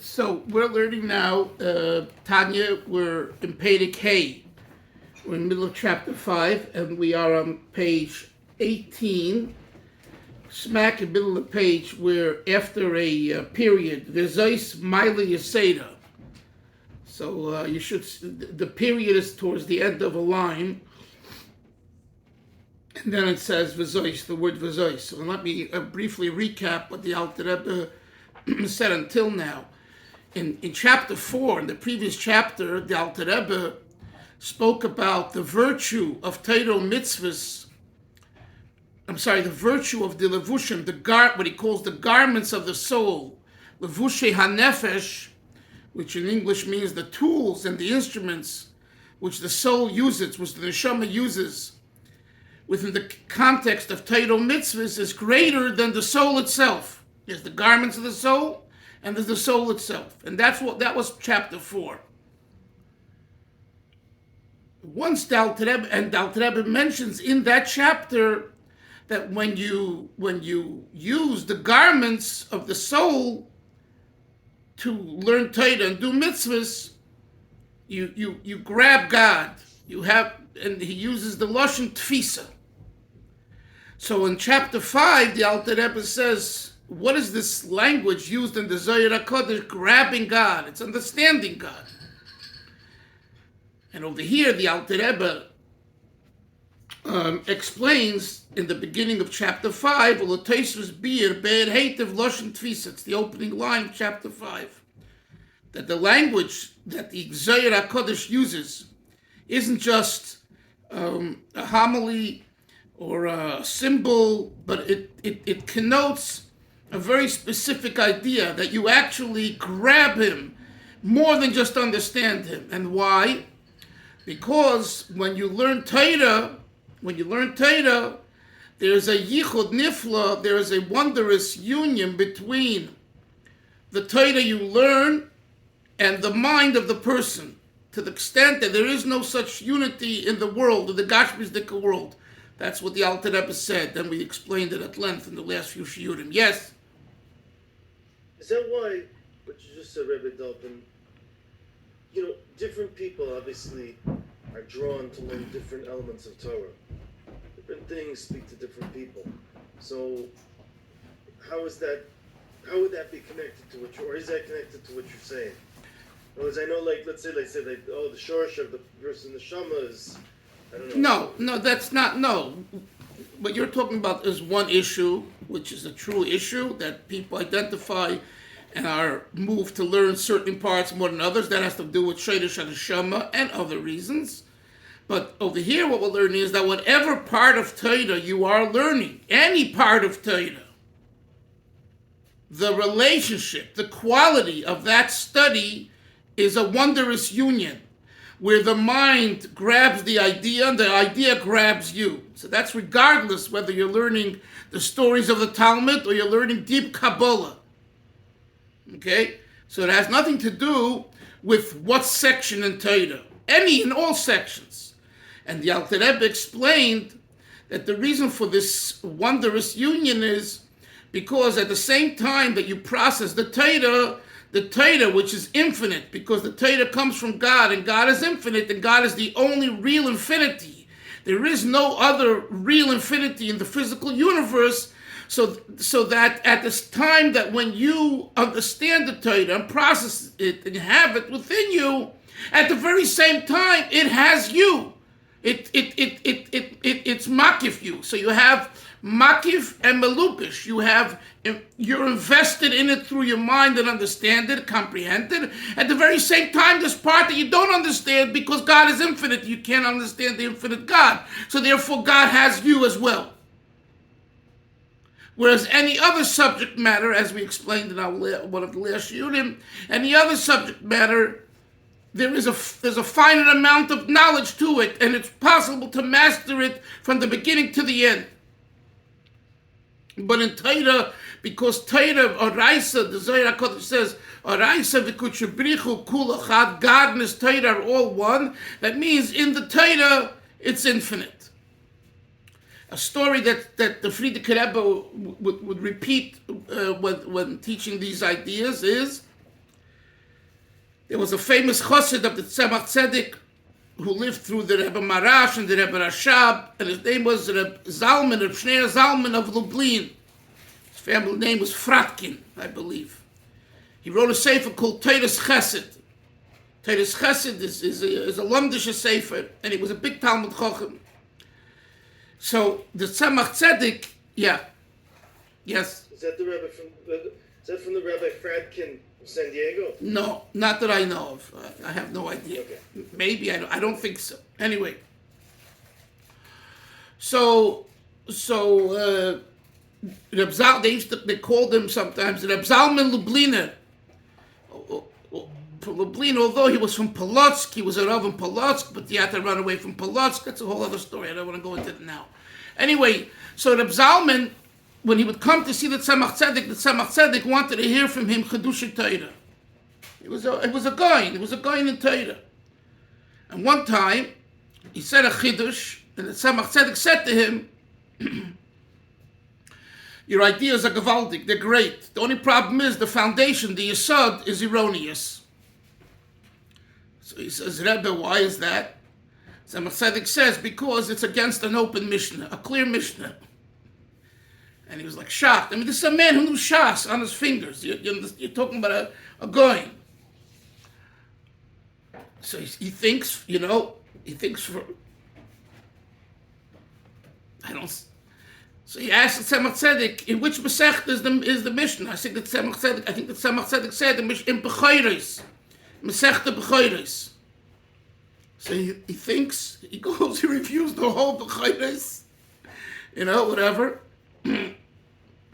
So we're learning now, Tanya, we're in Perek Hay. We're in the middle of chapter 5, and we are on page 18. Smack in the middle of the page, where after a period, V'zois Maila Yeseda. So you should, the period is towards the end of a line, and then it says V'zois, the word V'zois. So let me briefly recap what the Alter Rebbe said until now. In chapter 4, in the previous chapter, the Alter Rebbe spoke about the virtue of Torah mitzvahs. The virtue of the levushim, what he calls the garments of the soul, levushe hanefesh, which in English means the tools and the instruments which the soul uses, which the neshama uses, within the context of Torah mitzvahs, is greater than the soul itself. There's the garments of the soul, and there's the soul itself. And that was chapter 4. Once the Alter Rebbe mentions in that chapter that when you use the garments of the soul to learn Torah and do mitzvahs, you grab God. And he uses the lashon tfisa. So in chapter 5, the Alter Rebbe says, what is this language used in the Zohar HaKodesh? Grabbing God. It's understanding God. And over here, the Alter Rebbe explains in the beginning of chapter 5, it's the opening line of chapter 5, that the language that the Zohar HaKodesh uses isn't just a homily or a symbol, but it connotes a very specific idea that you actually grab him more than just understand him. And why? Because when you learn Torah, there's a yichud nifla, there is a wondrous union between the Torah you learn and the mind of the person, to the extent that there is no such unity in the world, in the Gashmisdika world. That's what the Alter Rebbe said, and we explained it at length in the last few shiurim. Yes? Is that why, what you just said, Rabbi Dalfin, different people obviously are drawn to learn different elements of Torah. Different things speak to different people. So how would that be connected to or is that connected to what you're saying? In other words, I know, let's say, the shorish of the person, the neshama is, I don't know. No, that's not, no. What you're talking about is one issue, which is a true issue, that people identify and are moved to learn certain parts more than others. That has to do with Sheidish HaNeshama and other reasons. But over here, what we're learning is that whatever part of Torah you are learning, any part of Torah, the relationship, the quality of that study is a wondrous union, where the mind grabs the idea and the idea grabs you. So that's regardless whether you're learning the stories of the Talmud or you're learning deep Kabbalah. Okay? So it has nothing to do with what section in Torah. In all sections. And the Alter Rebbe explained that the reason for this wondrous union is because at the same time that you process the Torah, which is infinite, because the Torah comes from God, and God is infinite, and God is the only real infinity. There is no other real infinity in the physical universe, so that at this time that when you understand the Torah and process it and have it within you, at the very same time it has you. It's makif you. So you have makif and melukish. You're invested in it through your mind and understand it, comprehend it. At the very same time, there's part that you don't understand because God is infinite. You can't understand the infinite God. So therefore, God has you as well. Whereas any other subject matter, as we explained in one of the last shiurim, any other subject matter, there's a finite amount of knowledge to it, and it's possible to master it from the beginning to the end. But in Torah, because Torah, Oraisa, the Zohar HaKodesh says, Oraisa v'kutshabrichu kulachad, God and His Torah are all one. That means in the Torah, it's infinite. A story that the Frierdiker Rebbe would repeat when teaching these ideas is There was a famous chassid of the Tzemach Tzedek who lived through the Rebbe Marash and the Rebbe Rashab, and his name was Reb Zalman, Reb Shneur Zalman of Lublin. His family name was Fratkin, I believe. He wrote a sefer called Teres Chesed. Teres Chesed is a Lomdische sefer, and he was a big Talmud Chochem. So the Tzemach Tzedek, yes. Is that from the Rabbi Fradkin of San Diego? No, not that I know of. I have no idea. Okay. Maybe, I don't think so. Anyway. So Reb Zal, they called him sometimes Reb Zalman Lubliner. From Lublin, although he was from Polotsk, he was a Rav in Polotsk, but he had to run away from Polotsk. That's a whole other story. I don't want to go into it now. Anyway, so Reb Zalman, when he would come to see the Tzemach Tzedek wanted to hear from him Chedusha Torah. It was a guy in Torah. And one time, he said a Chidush, and the Tzemach Tzedek said to him, your ideas are gewaltig, they're great. The only problem is the foundation, the Yesod, is erroneous. So he says, Rebbe, why is that? Tzemach Tzedek says, because it's against an open Mishnah, a clear Mishnah. And he was like shocked. I mean, this is a man who knew Shas on his fingers. You're talking about a goy. So he thinks, for, so he asked the Tzemach Tzedek, in which Masech is the Mishnah? I think the Tzemach Tzedek said in Bechoros, Masechta Bechoros. So he thinks, he goes, he reviews the whole Bechoros, whatever.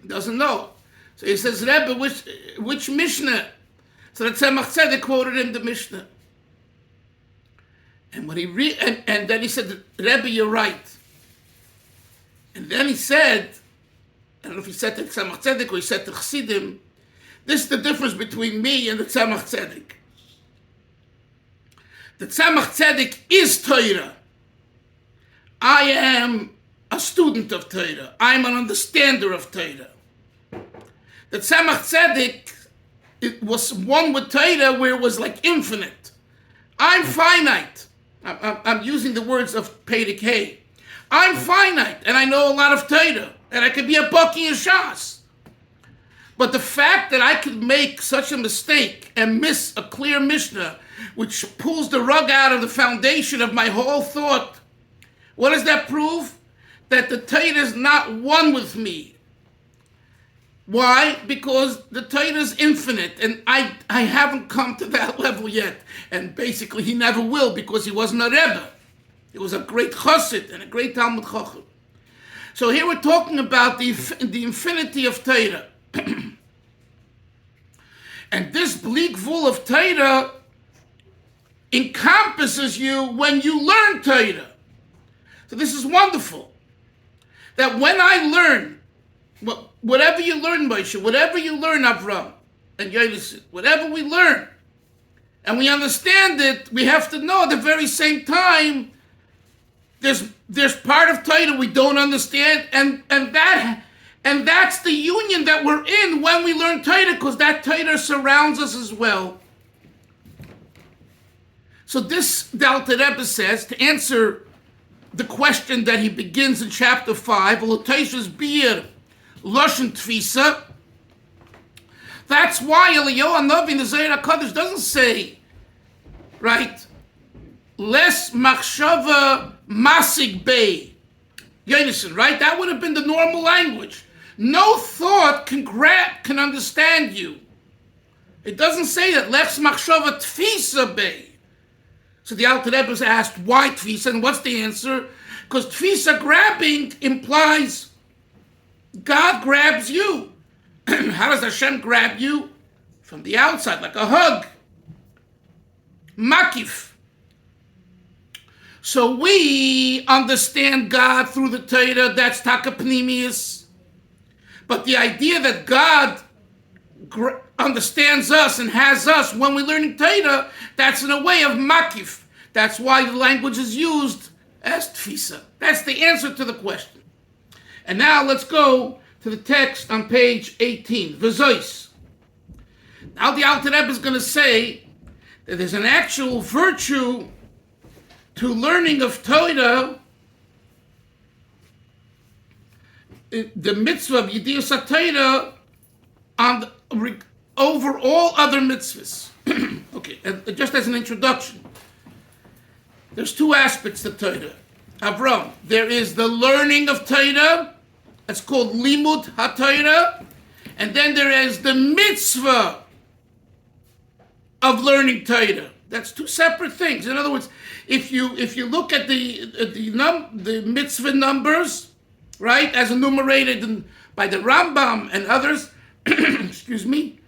Doesn't know. So he says, Rebbe, which Mishnah? So the Tzemach Tzedek quoted him the Mishnah. And when he and then he said, Rebbe, you're right. And then he said, I don't know if he said to Tzemach Tzedek or he said to Chassidim, this is the difference between me and the Tzemach Tzedek. The Tzemach Tzedek is Torah. I am a student of Torah. I'm an understander of Torah. The Tzemach Tzedek, it was one with Torah where it was like infinite. I'm finite. I'm using the words of Perek Hay. I'm finite, and I know a lot of Torah, and I could be a Baki and Shas. But the fact that I could make such a mistake and miss a clear Mishnah, which pulls the rug out of the foundation of my whole thought, what does that prove? That the Torah is not one with me. Why? Because the Torah is infinite, and I haven't come to that level yet. And basically, he never will, because he wasn't a Rebbe. He was a great chassid and a great Talmud Chacham. So here we're talking about the infinity of Torah. And this bleak vul of Torah encompasses you when you learn Torah. So this is wonderful. That when I learn, whatever you learn, Moshe, whatever you learn, Avram and Yonis, whatever we learn, and we understand it, we have to know at the very same time, there's part of Torah we don't understand, and that's the union that we're in when we learn Torah, because that Torah surrounds us as well. So this the Alter Rebbe says, to answer the question that he begins in chapter 5, L'Teishas Bir Loshen Tfisa. That's why Eliyahu Hanavi in the Zohar HaKadosh doesn't say, right, Les Machshava Masig Bey. Yonason, right? That would have been the normal language. No thought can understand you. It doesn't say that Les Machshava Tfisa Bey. So the Alter Rebbe was asked, why Tfisa? And what's the answer? Because Tfisa, grabbing, implies God grabs you. How does Hashem grab you? From the outside, like a hug. Makif. So we understand God through the Torah, that's Takapnimius. But the idea that God understands us and has us when we're learning Torah, that's in a way of Makif. That's why the language is used as Tfisa. That's the answer to the question. And now let's go to the text on page 18. V'zois. Now the Alter Rebbe is going to say that there's an actual virtue to learning of Torah, the mitzvah of Yidiyas HaTorah over all other mitzvahs. Okay, and just as an introduction, there's two aspects to Torah. Avram, there is the learning of Torah, that's called Limud HaTorah, and then there is the mitzvah of learning Torah. That's two separate things. In other words, if you look at the mitzvah numbers, right, as enumerated by the Rambam and others, excuse me,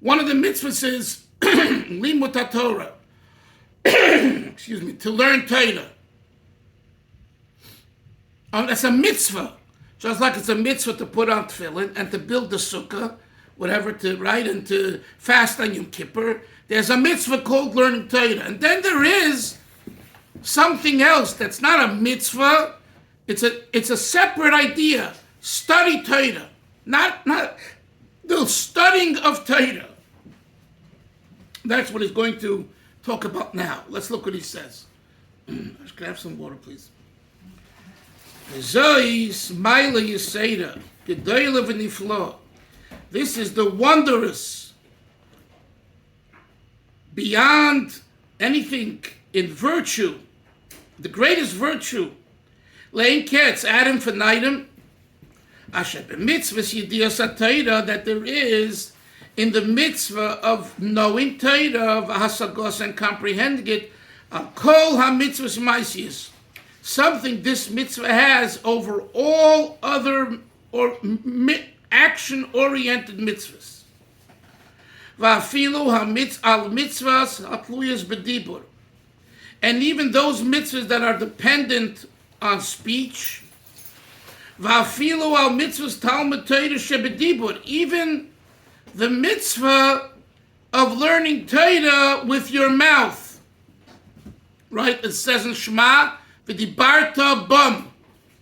one of the mitzvahs is Limud HaTorah, excuse me, to learn Torah. That's a mitzvah, just like it's a mitzvah to put on tefillin and to build the sukkah, whatever, to write and to fast on Yom Kippur. There's a mitzvah called learning Torah. And then there is something else that's not a mitzvah. It's a separate idea. Study Torah. Not the studying of Torah. That's what he's going to talk about now. Let's look what he says. Let's grab some water, please. This is the wondrous, beyond anything in virtue, the greatest virtue. Lein ketz, Adam finitum, asher b'mitzvahs yidiyas HaTorah, that there is in the mitzvah of knowing Torah, of hasagos, and comprehending it, kol ha-mitzvahs ma'asiyos, something this mitzvah has over all other action-oriented mitzvahs. Va'afilu al mitzvahs hatluyas b'dibur, and even those mitzvahs that are dependent on speech. Va'afilu al mitzvahs talmud Torah sheb'dibur, even the mitzvah of learning Torah with your mouth. Right? It says in Shema, v'dibarta bam,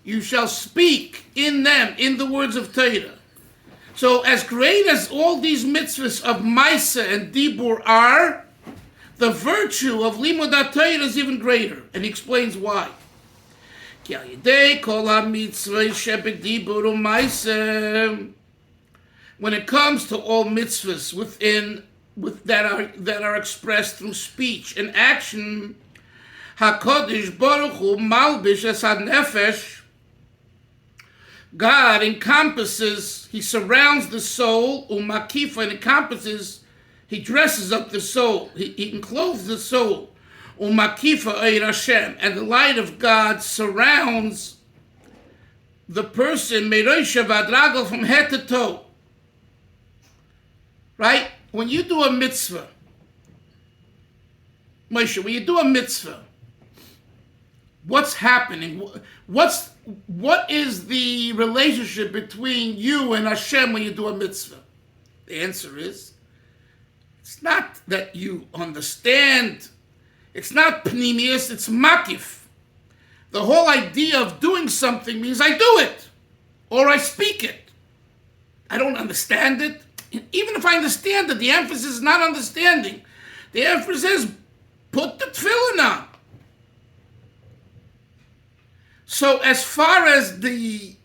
you shall speak in them, in the words of Torah. So as great as all these mitzvahs of Maisa and Dibur are, the virtue of Limud HaTorah is even greater. And he explains why. When it comes to all mitzvahs that are expressed through speech and action, HaKadosh Baruch Hu malbish es hanefesh, God encompasses, he surrounds the soul, umakifa, and encompasses, he dresses up the soul, he encloses the soul, umakifa eir Hashem, and the light of God surrounds the person, meroisha vadragel, from head to toe. Right? When you do a mitzvah, Moshe, when you do a mitzvah, what's happening? What is the relationship between you and Hashem when you do a mitzvah? The answer is, it's not that you understand. It's not pnimius, it's makif. The whole idea of doing something means I do it, or I speak it. I don't understand it. Even if I understand it, the emphasis is not understanding. The emphasis is put the tefillin on. So as far as the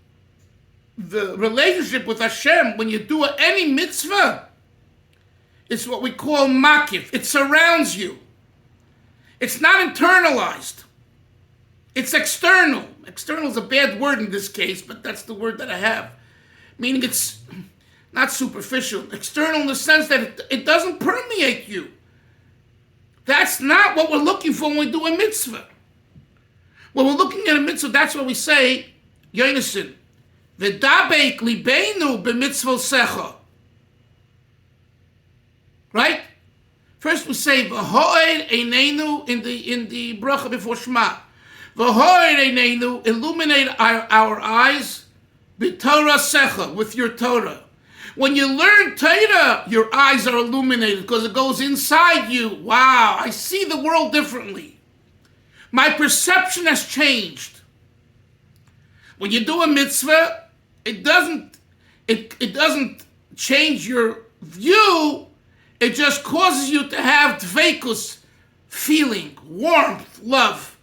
relationship with Hashem, when you do any mitzvah, it's what we call makif. It surrounds you. It's not internalized. It's external. External is a bad word in this case, but that's the word that I have. Meaning it's not superficial. External in the sense that it doesn't permeate you. That's not what we're looking for when we do a mitzvah. When we're looking at a mitzvah, that's what we say, Yonason, v'dabek libeinu b'mitzvosecha. Right? First we say v'ho'er einenu in the bracha before Shema. V'ho'er einenu, illuminate our eyes, b'torah secha, with your Torah. When you learn Torah, your eyes are illuminated because it goes inside you. Wow, I see the world differently. My perception has changed. When you do a mitzvah, it doesn't change your you, it just causes you to have dveikus, feeling, warmth, love.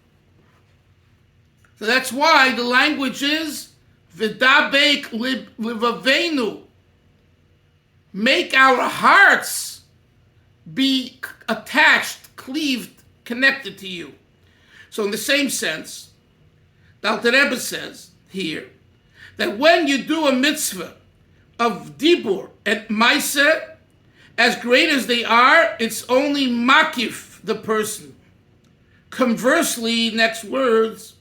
So that's why the language is v'dabek livavenu. Make our hearts be attached, cleaved, connected to you. So in the same sense, the Alter Rebbe says here that when you do a mitzvah of dibur and maaseh, as great as they are, it's only makif the person. Conversely, next words,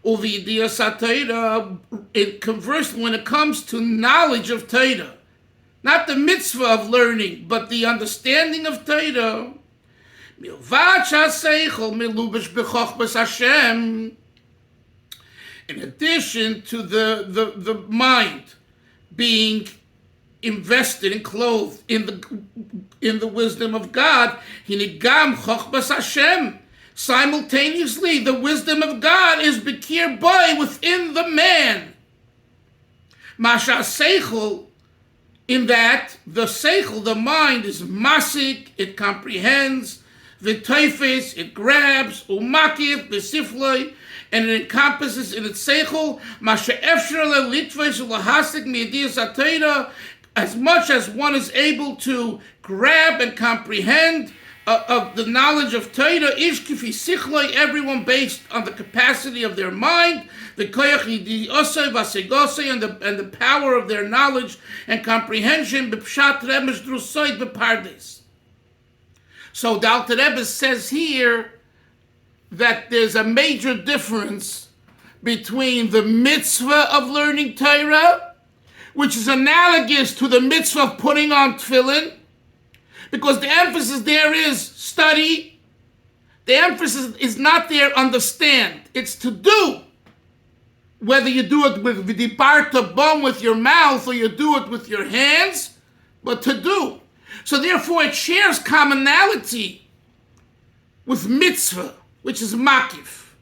uvidiyas haTorah, conversely, when it comes to knowledge of Torah, not the mitzvah of learning, but the understanding of Torah, milvad shaseichel milubish b'chochmas Hashem, in addition to the mind being invested and clothed in the wisdom of God, hinigam chochmas Hashem. Simultaneously, the wisdom of God is bekir boy within the man. Masha seichel, in that the seichel, the mind, is masik, it comprehends, v'toifes, it grabs, umakif, b'sifloi, and it encompasses in its seichel, masha efshar le'litvos u'lahasik mi'yediyas haTorah, as much as one is able to grab and comprehend of the knowledge of Torah, ish kifi sichloi, everyone based on the capacity of their mind, the koyach yidiyosei v'asegosei, and the power of their knowledge and comprehension, b'pshat remesh drusoid b'pardes. So the Alter Rebbe says here that there's a major difference between the mitzvah of learning Torah, which is analogous to the mitzvah of putting on tefillin, because the emphasis there is study. The emphasis is not there understand. It's to do. Whether you do it with the part of bone with your mouth or you do it with your hands, but to do. So therefore it shares commonality with mitzvah, which is makif.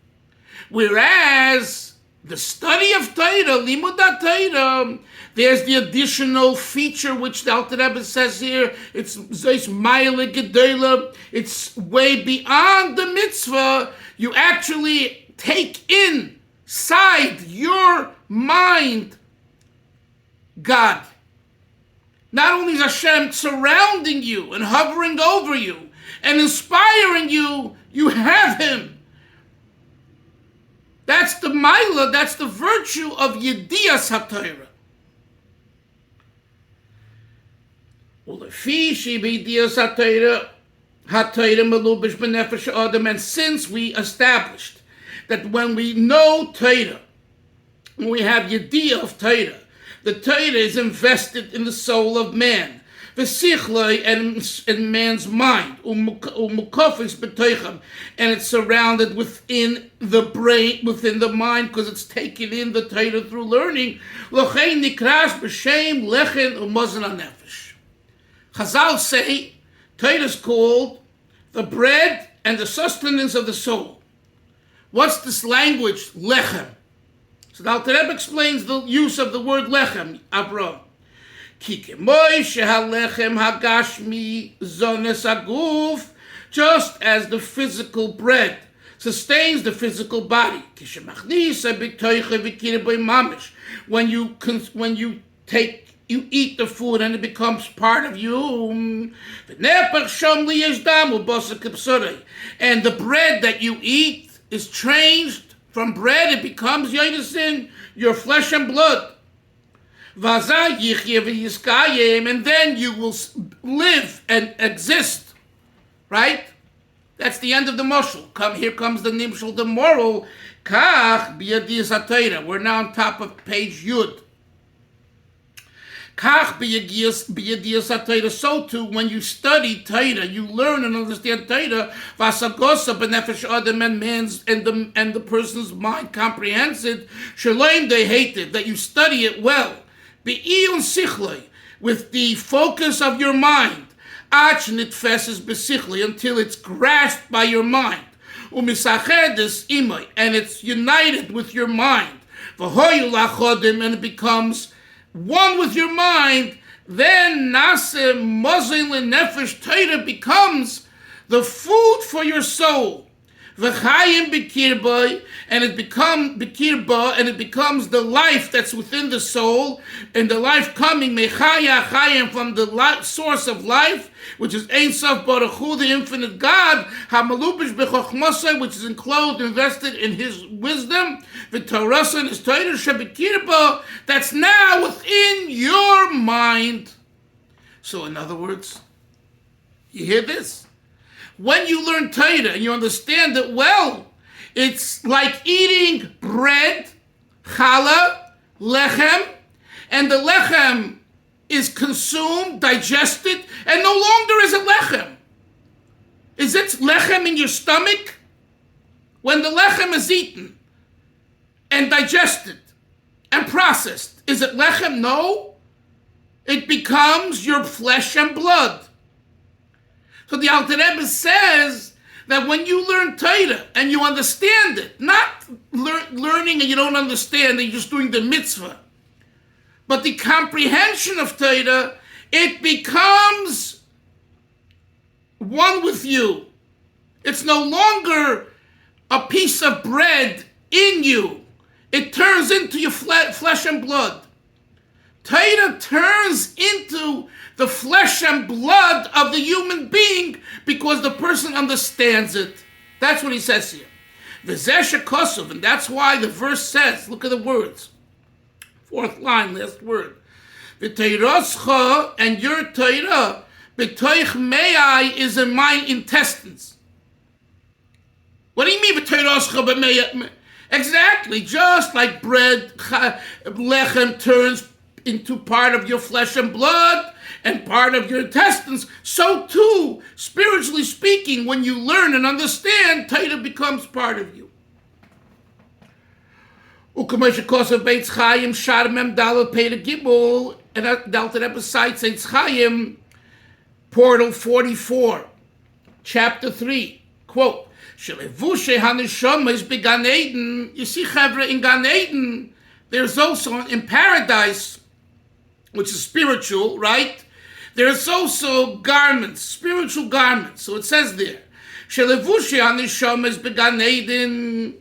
Whereas the study of Torah, limud Torah, there's the additional feature which the Alter Rebbe says here. It's ma'ale gedela. It's way beyond the mitzvah. You actually take inside your mind God. Not only is Hashem surrounding you and hovering over you and inspiring you, you have Him. That's the ma'ila, that's the virtue of Yediyas HaTorah. And since we established that when we know Torah, when we have Yediyah of Torah, the Torah is invested in the soul of man, and in man's mind, and it's surrounded within the brain, within the mind, because it's taken in the Torah through learning. Chazal say Torah is called the bread and the sustenance of the soul. What's this language, lechem? So the Alter Rebbe explains the use of the word lechem, Avraham. Just as the physical bread sustains the physical body. When you eat the food and it becomes part of you. And the bread that you eat is changed from bread, it becomes your flesh and blood. And then you will live and exist. Right? That's the end of the mashal. Here comes the nimshal, the moral. We're now on top of page Yud. So too, when you study Torah, you learn and understand Torah, and the person's mind comprehends it, they hate it, that you study it well, with the focus of your mind, until it's grasped by your mind, and it's united with your mind, and it becomes one with your mind, then Nase Mozel Nefesh Torah becomes the food for your soul. V'chayim b'kirba, and it becomes b'kirba, and it becomes the life that's within the soul, and the life coming mechaya chayim, from the source of life, which is Ein Sof Baruch Hu, the infinite God, hamalupish b'chochmosai, which is enclosed, invested in His wisdom, v'torasa and His Torah sheb'kirba, that's now within your mind. So, in other words, you hear this? When you learn Torah and you understand it well, it's like eating bread, challah, lechem, and the lechem is consumed, digested, and no longer is it lechem. Is it lechem in your stomach? When the lechem is eaten and digested and processed, is it lechem? No. It becomes your flesh and blood. So the Alter Rebbe says that when you learn Torah and you understand it, not learning and you don't understand and you're just doing the mitzvah, but the comprehension of Torah, it becomes one with you. It's no longer a piece of bread in you. It turns into your flesh and blood. Torah turns into the flesh and blood of the human being because the person understands it. That's what he says here. V'zeh shekosov, and that's why the verse says, look at the words. Fourth line, last word. V'teiroscha, and your Torah, b'toich me'ai, is in my intestines. What do you mean v'teiroscha b'me'ai? Exactly, just like bread, lechem turns into part of your flesh and blood and part of your intestines, so too, spiritually speaking, when you learn and understand, Torah becomes part of you. U'kamesha kosav Beitz Chaim Shar Mem Dalel Peter Gimel, and that Alter Rebbe cites Beitz Chaim, Portal 44, Chapter 3, quote, Shelevushe haneshamas began Eden. You see, Chavre, in Gan Eden, there's also, in paradise, which is spiritual, right? There's also garments, spiritual garments. So it says there, Shelevushe haneshamas began Eden.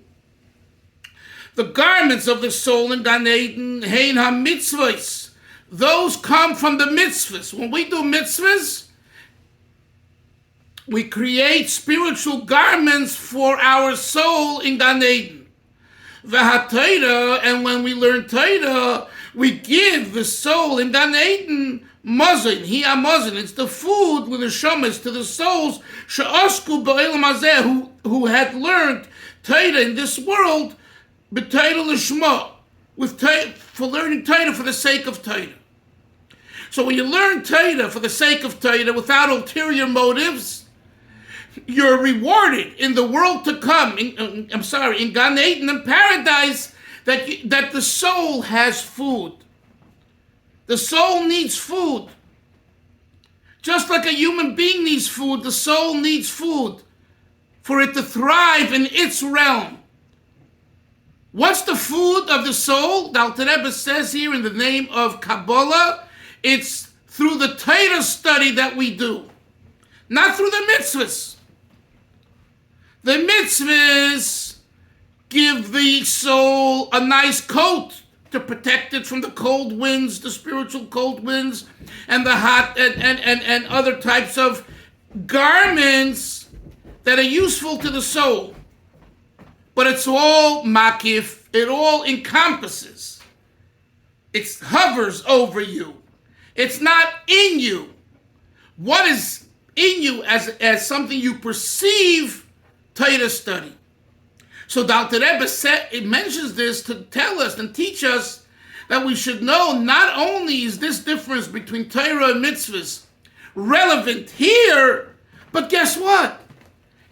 The garments of the soul in Gan Eden, hein ha-mitzvahs. Those come from the mitzvahs. When we do mitzvahs, we create spiritual garments for our soul in Gan Eden. V'ha-Torah, and when we learn Torah, we give the soul in Gan Eden mazon, hi-ha-mazon. It's the food with the shamas to the souls she'osku ba'olam hazeh, who had learned Torah in this world, b'Torah l'shma, for learning Torah for the sake of Torah. So when you learn Torah for the sake of Torah without ulterior motives, you're rewarded in the world to come, in Gan Eden, in paradise, that the soul has food. The soul needs food. Just like a human being needs food, the soul needs food for it to thrive in its realm. What's the food of the soul? The Alter Rebbe says here in the name of Kabbalah, it's through the Torah study that we do, not through the mitzvahs. The mitzvahs give the soul a nice coat to protect it from the cold winds, the spiritual cold winds, and the hot and other types of garments that are useful to the soul. But it's all makif, it all encompasses. It hovers over you. It's not in you. What is in you as something you perceive, Torah study. So the Alter Rebbe it mentions this to tell us and teach us that we should know not only is this difference between Torah and mitzvahs relevant here, but guess what?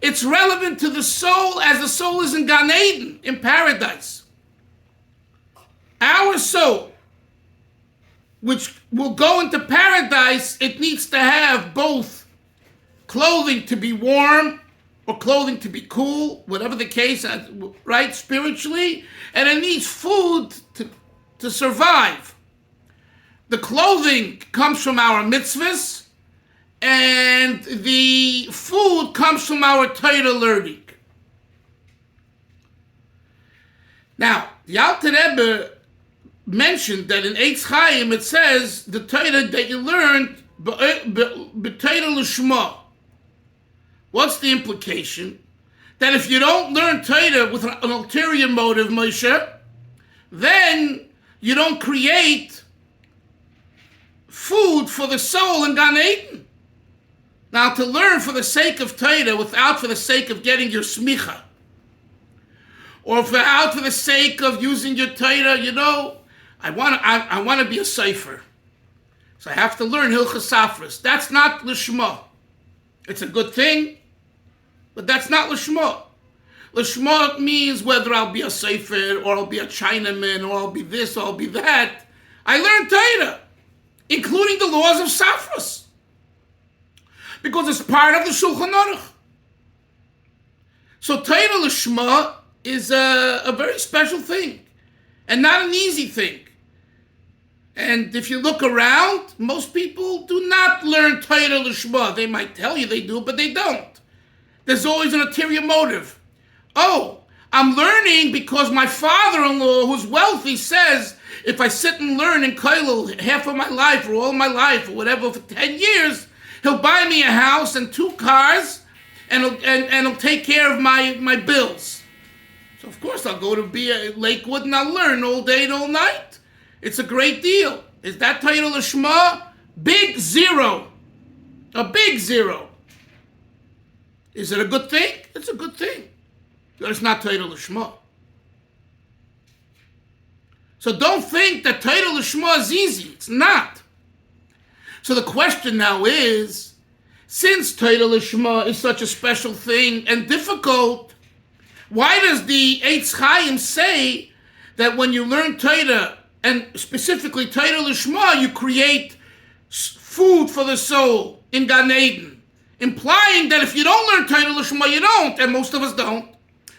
It's relevant to the soul as the soul is in Gan Eden, in paradise. Our soul, which will go into paradise, it needs to have both clothing to be warm or clothing to be cool, whatever the case, right, spiritually, and it needs food to survive. the clothing comes from our mitzvahs, and the food comes from our Torah learning. Now, the Alter Rebbe mentioned that in Eitz Chaim it says the Torah that you learned b'Torah l'shma. What's the implication? That if you don't learn Torah with an ulterior motive, Moshe, then you don't create food for the soul in Gan Eden. Now, to learn for the sake of Torah without for the sake of getting your smicha, or without for the sake of using your Torah, I want to be a sefer, so I have to learn Hilchas Safras. That's not Lishma. It's a good thing, but that's not Lishma. Lishma means whether I'll be a sefer, or I'll be a Chinaman, or I'll be this, or I'll be that. I learned Torah, including the laws of Safras, because it's part of the Shulchan Aruch. So Torah Lishma is a very special thing, and not an easy thing. And if you look around, most people do not learn Torah Lishma. They might tell you they do, but they don't. There's always an ulterior motive. Oh, I'm learning because my father-in-law, who's wealthy, says if I sit and learn in Kollel half of my life, or all my life, or whatever, for 10 years, he'll buy me a house and 2 cars, and he'll take care of my bills. So of course I'll go to be at Lakewood and I'll learn all day and all night. It's a great deal. Is that Torah Lishma? Big zero. A big zero. Is it a good thing? It's a good thing. But it's not Torah Lishma. So don't think that Torah Lishma is easy. It's not. So the question now is, since Torah Lishma is such a special thing and difficult, why does the Eitz Chaim say that when you learn Torah, and specifically Torah Lishma, you create food for the soul in Gan Eden, implying that if you don't learn Torah Lishma, you don't, and most of us don't.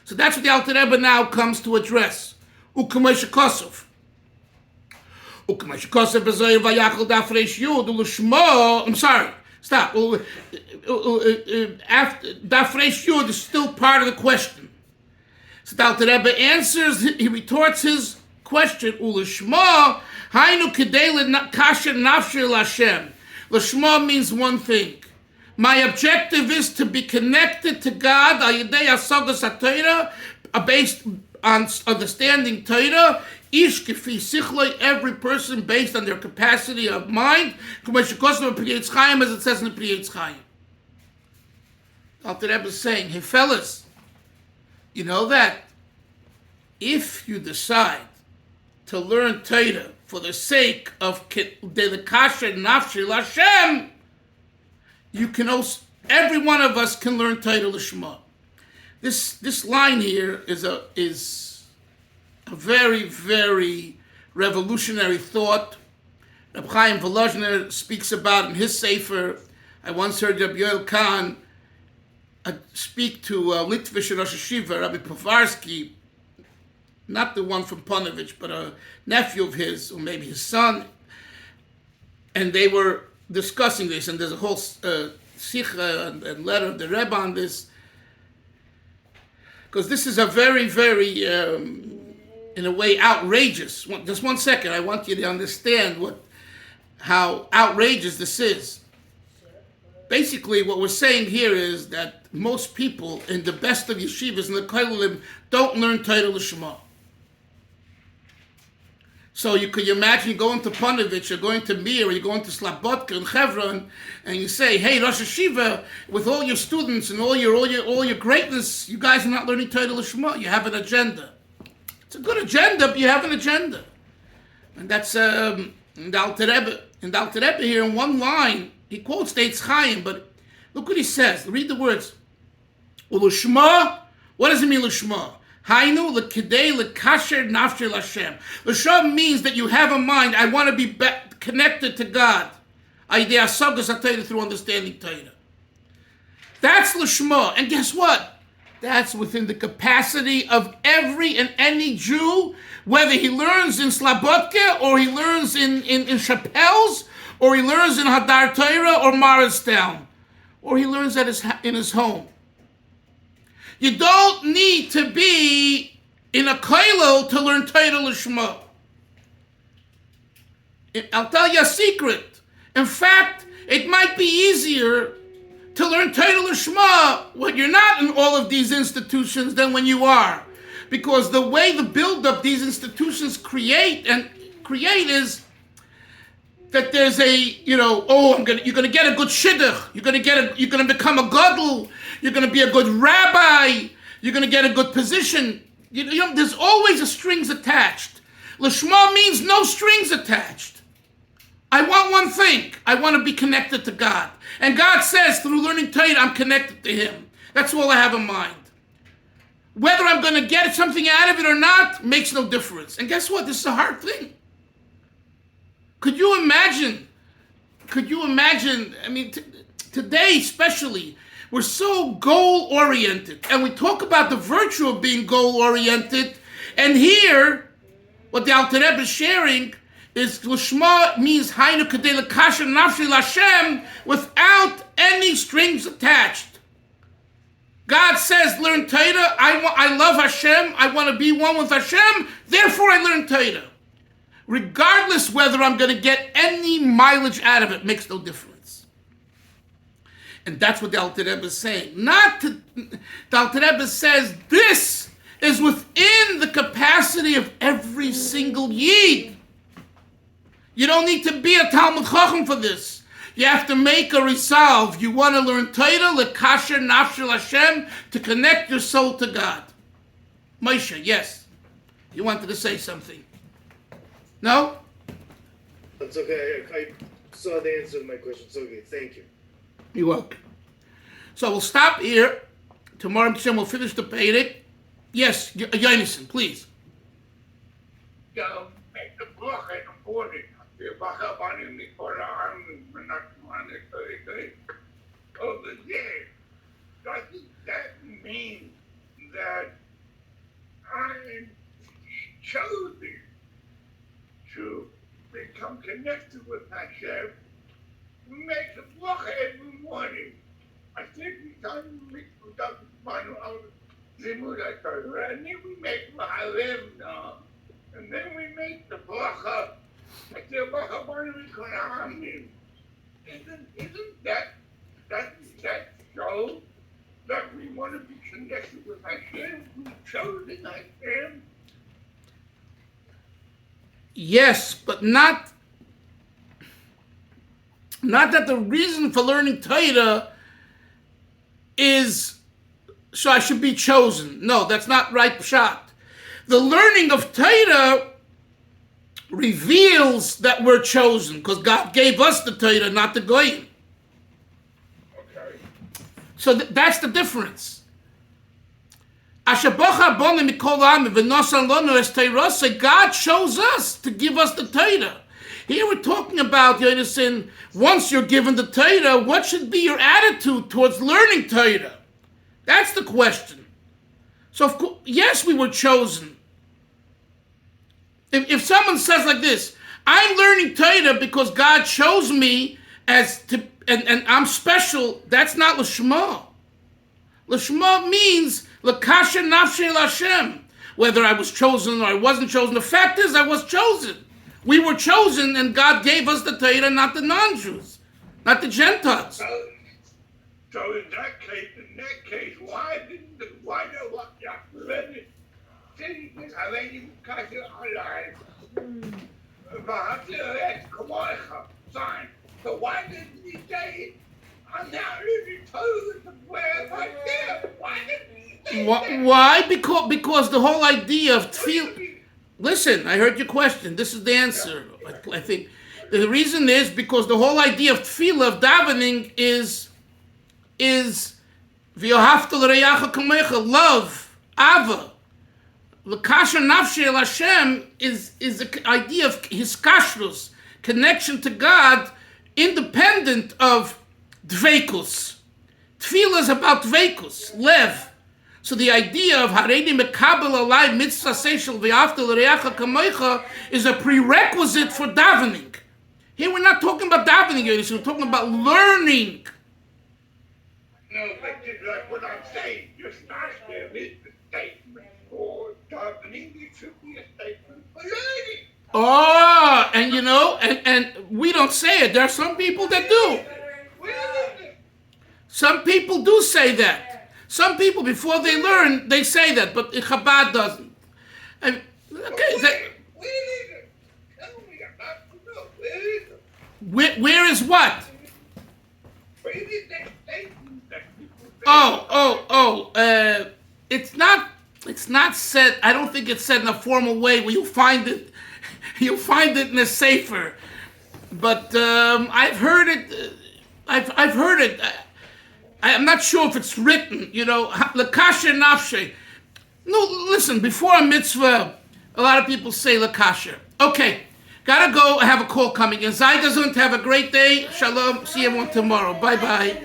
So that's what the Alter Rebbe now comes to address. U'kamei shekosov. U'kamei shekosov b'zoyer vayachal daf reish yud u'lishma. I'm sorry, stop. After daf reish yud is still part of the question. So the Alter Rebbe answers, he retorts his question, Ulishma, Hainu Kedei Kasher Nafshir Lashem. Lishma means one thing. My objective is to be connected to God, Ayidei Asagas HaTorah, based on understanding Torah, Ish Kefi Sichloi, every person based on their capacity of mind, as it says in the Pri Eitz Chaim. Alter Rebbe is saying, hey fellas, you know that if you decide to learn Torah for the sake of the kasher nafshi l'Hashem, you can also, every one of us can learn Torah l'shma. This line here is a very, very revolutionary thought. Rabbi Chaim Dalfin speaks about in his sefer. I once heard Rabbi Yoel Khan speak to Litvish Rosh Hashiva, Rabbi Povarsky, not the one from Ponovich, but a nephew of his, or maybe his son, and they were discussing this, and there's a whole sikha and letter of the Rebbe on this, because this is a very, very, in a way, outrageous. Just 1 second, I want you to understand how outrageous this is. Basically, what we're saying here is that most people in the best of yeshivas and the kollelim don't learn Torah Lishma. So you could imagine going to Ponovich, or going to Mir, or you're going to Slabodka and Chevron, and you say, hey, Rosh Hashiva, with all your students and all your greatness, you guys are not learning Torah Lishma. You have an agenda. It's a good agenda, but you have an agenda. And that's in the Alter Rebbe. In the Alter Rebbe here, in one line, he quotes the Eitz Chaim, but look what he says. Read the words. Ulishma, what does it mean, Lishma? Hainu l'kedei l'kasher nafshir l'Hashem. L'shma means that you have a mind, I want to be connected to God. Ayidei asagas HaTorah, through understanding Torah. That's Lishma. And guess what? That's within the capacity of every and any Jew, whether he learns in Slabodka, or he learns in Chappelle's, or he learns in Hadar Torah or Morristown, or he learns in his home. You don't need to be in a kollel to learn Torah Lishma. I'll tell you a secret. In fact, it might be easier to learn Torah Lishma when you're not in all of these institutions than when you are. Because the way the build-up these institutions create is that there's you're gonna get a good shidduch, you're gonna become a gadol, you're gonna be a good rabbi, you're gonna get a good position. There's always a strings attached. Lishma means no strings attached. I want one thing. I want to be connected to God. And God says, through learning Torah, I'm connected to Him. That's all I have in mind. Whether I'm going to get something out of it or not makes no difference. And guess what? This is a hard thing. Could you imagine? I mean, today especially, we're so goal-oriented. And we talk about the virtue of being goal-oriented. And here, what the Alter Rebbe is sharing is Lishma means Hainu Kedei L'Kasher Nafshi L'Hashem without any strings attached. God says, learn Torah. I love Hashem. I want to be one with Hashem. Therefore, I learn Torah. Regardless whether I'm going to get any mileage out of it, makes no difference. And that's what the Alter Rebbe is saying. The Alter Rebbe says this is within the capacity of every single Yid. You don't need to be a Talmud Chacham for this. You have to make a resolve. You want to learn Torah, L'Kasher Nafshel Hashem, to connect your soul to God. Moshe, yes. You wanted to say something. No? That's okay. I saw the answer to my question. It's okay. Thank you. You're welcome. So we'll stop here. Tomorrow we'll finish the Perek. Yes, Yonason, please. Make the book and afford it. Over there, doesn't that mean that I'm chosen to become connected with Hashem? We make the book every morning. I think we done Zimud Torah, and then we make Mahalem now, and then we make the bracha. Isn't that show that we want to be connected with Hashem? We've chosen Hashem. Yes, but not that the reason for learning Torah is so I should be chosen. No, that's not right pshat. The learning of Torah reveals that we're chosen because God gave us the Torah, not the Goyim. Okay. So that's the difference. God chose us to give us the Torah. Here we're talking about, Yonason, once you're given the Torah, what should be your attitude towards learning Torah? That's the question. So, of course, yes, we were chosen. If someone says like this, I'm learning Torah because God chose me and I'm special, that's not L'Shma. L'Shma means L'Kasher Nafshei L'Hashem. Whether I was chosen or I wasn't chosen, the fact is I was chosen. We were chosen and God gave us the Torah, not the non-Jews, not the Gentiles. So in that case, why didn't the Rebbe say this? I let you catch it alive. Sign. So why didn't he say, I'm now learning Torah to where I live? Why didn't he say that? Why? Because the whole idea of tefillah. Listen, I heard your question. This is the answer. I think the reason is because the whole idea of tefillah, of davening, is v'yohavta l'reyacha kamecha, love, ava. L'kasher nafshei el Hashem is the idea of his kashrus, connection to God, independent of dveikus. Tefillah is about dveikus, lev. So the idea of Hareini Mekabel Alai Mitzvah Seichel V'Afta L'Reacha Kamoicha is a prerequisite for davening. Here we're not talking about davening, we're talking about learning. No, but just like what I'm saying, just not there is the statement for davening. It should be a statement for learning. Oh, and and we don't say it. There are some people that do. Some people do say that. Some people, before they learn, they say that, but Chabad doesn't. And, where is what? It's not said. I don't think it's said in a formal way where you find it. You'll find it in a sefer, but I've heard it. I've heard it. I'm not sure if it's written. Lakasha nafshe. No, listen. Before a mitzvah, a lot of people say lakasha. Okay, gotta go. I have a call coming. And Zai doesn't have a great day. Shalom. See everyone tomorrow. Bye bye.